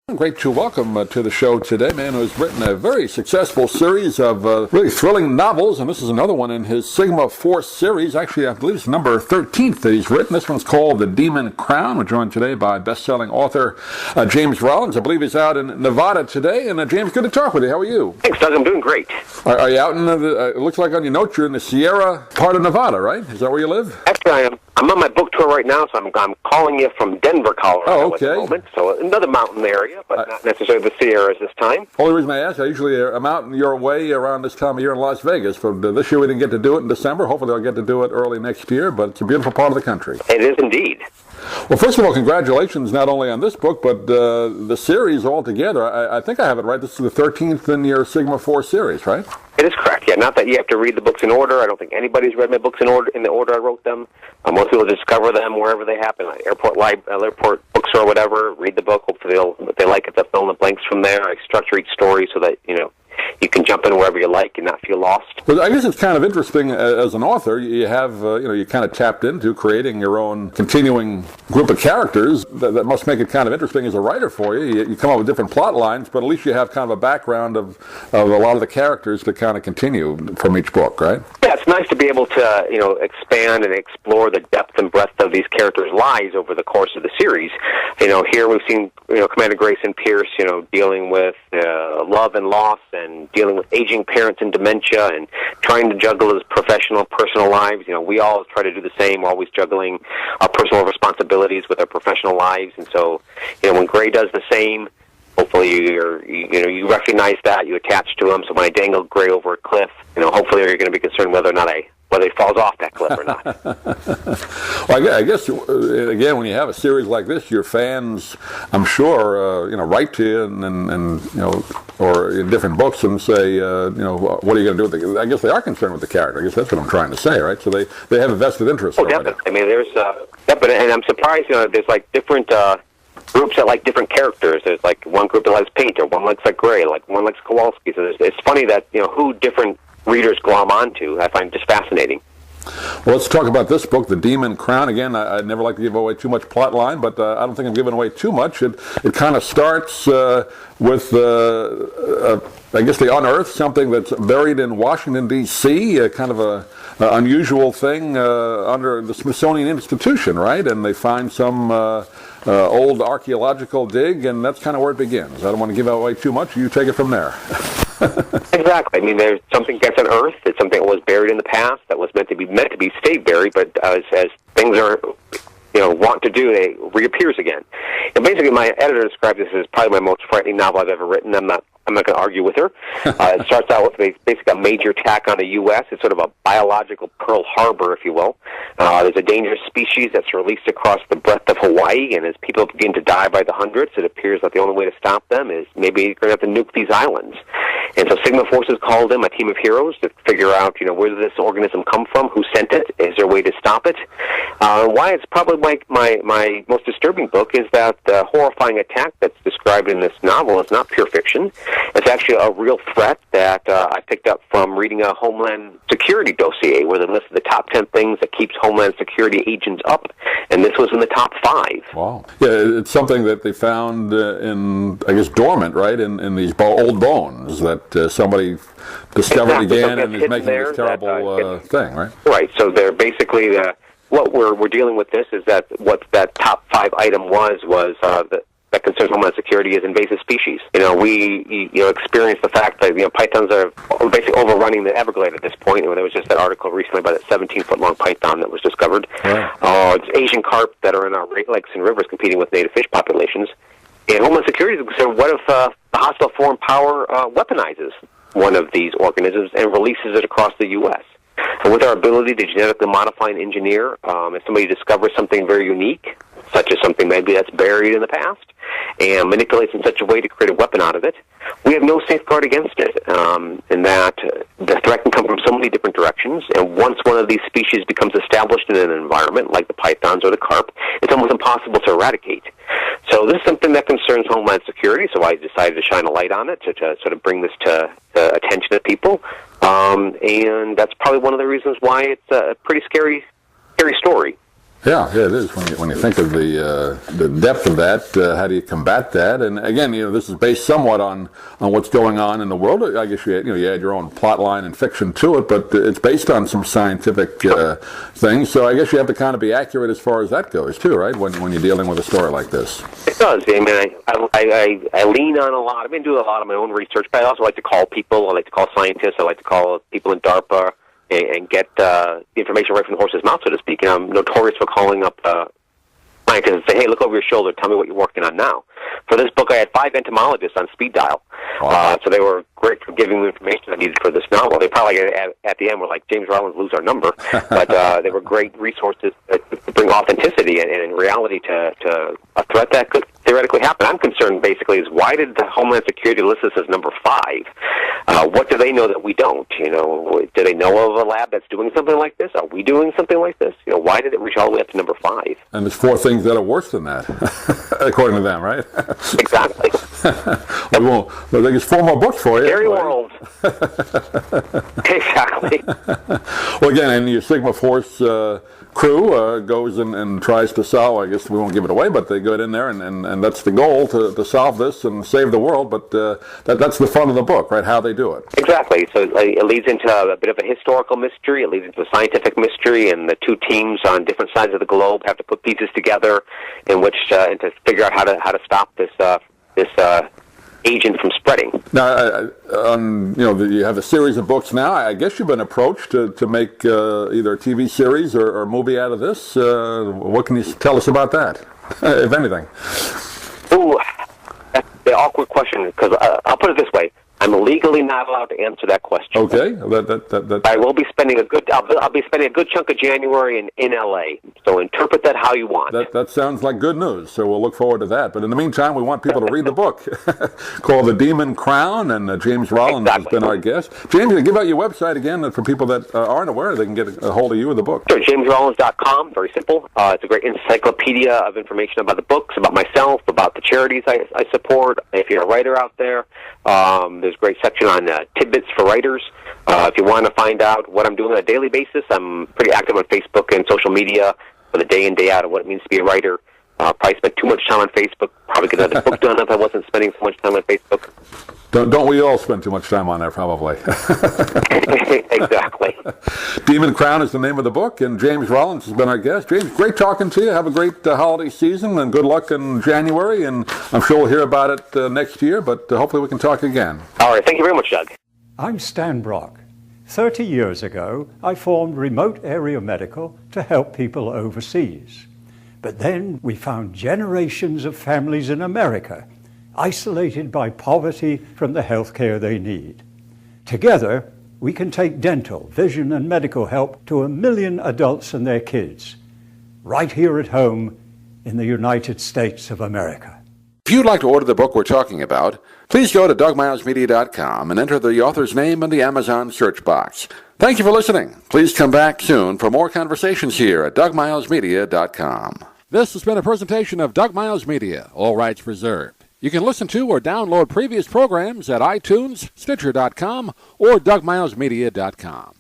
Great to welcome to the show today, a man who has written a very successful series of really thrilling novels, and this is another one in his Sigma Force series. Actually, I believe it's number 13th that he's written. This one's called The Demon Crown. We're joined today by best-selling author James Rollins. I believe he's out in Nevada today, and James, good to talk with you. How are you? Thanks, Doug. I'm doing great. Are you out in it looks like on your notes you're in the Sierra part of Nevada, right? Is that where you live? Actually, I am. I'm on my book tour right now, so I'm calling you from Denver, Colorado at the moment. So another mountain area, but not necessarily the Sierras this time. Only reason I ask, I usually am out in your way around this time of year in Las Vegas. But this year we didn't get to do it in December. Hopefully I'll get to do it early next year, but it's a beautiful part of the country. It is indeed. Well, first of all, congratulations not only on this book, but the series altogether. I think I have it right. This is the 13th in your Sigma 4 series, right? It is correct, yeah. Not that you have to read the books in order. I don't think anybody's read my books in the order I wrote them. Most people discover them wherever they happen, like airport bookstore or whatever. Read the book. Hopefully if they like it, they'll fill in the blanks from there. I structure each story so that, you can jump in wherever you like and not feel lost. Well, I guess it's kind of interesting as an author. You have, you kind of tapped into creating your own continuing group of characters. That must make it kind of interesting as a writer for you. You come up with different plot lines, but at least you have kind of a background of a lot of the characters to kind of continue from each book, right? Yeah, it's nice to be able to, expand and explore the depth and breadth of these characters' lives over the course of the series. Here we've seen, Commander Grayson Pierce, dealing with love and loss and dealing with aging parents and dementia and trying to juggle his professional, personal lives. We all try to do the same, We're always juggling our personal responsibilities with our professional lives. And so, when Gray does the same, hopefully you recognize that, you attach to him. So when I dangle Gray over a cliff, hopefully you're going to be concerned whether he falls off that cliff or not. Well, I guess, again, when you have a series like this, your fans, I'm sure, write to you and or in different books and say, what are you going to do with it? I guess they are concerned with the character. I guess that's what I'm trying to say, right? So they have a vested interest. Oh, definitely. I mean, there's, and I'm surprised, there's like different groups that like different characters. There's like one group that likes Painter, one likes Gray, like one likes Kowalski. So it's funny that, who different readers glom onto. I find just fascinating. Well, let's talk about this book, The Demon Crown. Again, I'd never like to give away too much plot line, but I don't think I'm giving away too much. It kind of starts with, I guess they unearth something that's buried in Washington, D.C., kind of a unusual thing under the Smithsonian Institution, right? And they find some old archaeological dig, and that's kind of where it begins. I don't want to give away too much. You take it from there. Exactly. I mean, there's something gets unearthed. It's something that was buried in the past that was meant to be stay buried, but as things are, want to do, it reappears again. And basically, my editor described this as probably my most frightening novel I've ever written. I'm not going to argue with her. It starts out with basically a major attack on the U.S. It's sort of a biological Pearl Harbor, if you will. There's a dangerous species that's released across the breadth of Hawaii, and as people begin to die by the hundreds, it appears that the only way to stop them is maybe you're going to have to nuke these islands. And so Sigma Forces called in a team of heroes to figure out, where did this organism come from, who sent it, is there a way to stop it? Why it's probably my most disturbing book is that the horrifying attack that's described in this novel is not pure fiction. It's actually a real threat that I picked up from reading a Homeland Security dossier where they listed the top 10 things that keeps Homeland Security agents up, and this was in the top 5. Wow. Yeah, it's something that they found dormant, right, in these old bones that somebody discovered again and is making this terrible thing, right? Right. So they're basically what we're dealing with. This is that what that top 5 item was that concerns Homeland Security is invasive species. We experience the fact that pythons are basically overrunning the Everglades at this point. There was just that article recently about that 17-foot-long python that was discovered. Yeah. It's Asian carp that are in our lakes and rivers competing with native fish populations. And Homeland Security is concerned, what if the hostile foreign power weaponizes one of these organisms and releases it across the U.S.? And with our ability to genetically modify and engineer, if somebody discovers something very unique, such as something maybe that's buried in the past, and manipulates in such a way to create a weapon out of it, we have no safeguard against it, in that the threat can come from so many different directions, and once one of these species becomes established in an environment, like the pythons or the carp, it's almost impossible to eradicate. So this is something that concerns Homeland Security, so I decided to shine a light on it, to sort of bring this to the attention of people, and that's probably one of the reasons why it's a pretty scary story. Yeah, it is. When you think of the depth of that, how do you combat that? And again, this is based somewhat on what's going on in the world. I guess you add your own plot line and fiction to it, but it's based on some scientific things. So I guess you have to kind of be accurate as far as that goes too, right? When you're dealing with a story like this. It does. I mean, I lean on a lot. I've been doing a lot of my own research, but I also like to call people. I like to call scientists. I like to call people in DARPA and get the information right from the horse's mouth, so to speak. And I'm notorious for calling up scientists and say, hey, look over your shoulder. Tell me what you're working on now. For this book, I had 5 entomologists on speed dial. Wow. So they were great for giving me information I needed for this novel. They probably, at the end, were like, James Rollins, lose our number. But they were great resources to bring authenticity and reality to a threat that could theoretically happen. I'm concerned, basically, is why did the Homeland Security list this as number 5? What do they know that we don't? Do they know of a lab that's doing something like this? Are we doing something like this? Why did it reach all the way up to number 5? And there's 4 things that are worse than that, according to them, right? Exactly. Well, there's 4 more books for you. Scary right? world. Exactly. Well, again, and your Sigma Force crew goes and tries to solve, I guess we won't give it away, but they go in there, and that's the goal, to solve this and save the world. But that's the fun of the book, right, how they do it. Exactly. So it leads into a bit of a historical mystery. It leads into a scientific mystery, and the 2 teams on different sides of the globe have to put pieces together in which and to figure out how to stop this agent from spreading. Now, you have a series of books now. I guess you've been approached to make either a TV series or a movie out of this. What can you tell us about that, if anything? Ooh, that's the awkward question, because I'll put it this way. I'm legally not allowed to answer that question. Okay. I will be spending I'll be spending a good chunk of January in L.A., so interpret that how you want. That sounds like good news, so we'll look forward to that. But in the meantime, we want people to read the book called The Demon Crown, and James Rollins has been our guest. James, give out your website again for people that aren't aware. They can get a hold of you or the book. Sure, JamesRollins.com, very simple. It's a great encyclopedia of information about the books, about myself, about the charities I support. If you're a writer out there, there's a great section on tidbits for writers. If you want to find out what I'm doing on a daily basis, I'm pretty active on Facebook and social media for the day in, day out of what it means to be a writer. Probably spent too much time on Facebook. Probably get another book done if I wasn't spending so much time on Facebook. Don't we all spend too much time on there, probably? Exactly. Demon Crown is the name of the book, and James Rollins has been our guest. James, great talking to you. Have a great holiday season, and good luck in January, and I'm sure we'll hear about it next year, but hopefully we can talk again. All right. Thank you very much, Doug. I'm Stan Brock. 30 years ago, I formed Remote Area Medical to help people overseas. But then we found generations of families in America isolated by poverty from the health care they need. Together, we can take dental, vision, and medical help to 1 million adults and their kids, right here at home in the United States of America. If you'd like to order the book we're talking about, please go to DougMilesMedia.com and enter the author's name in the Amazon search box. Thank you for listening. Please come back soon for more conversations here at DougMilesMedia.com. This has been a presentation of Doug Miles Media, all rights reserved. You can listen to or download previous programs at iTunes, Stitcher.com, or DougMilesMedia.com.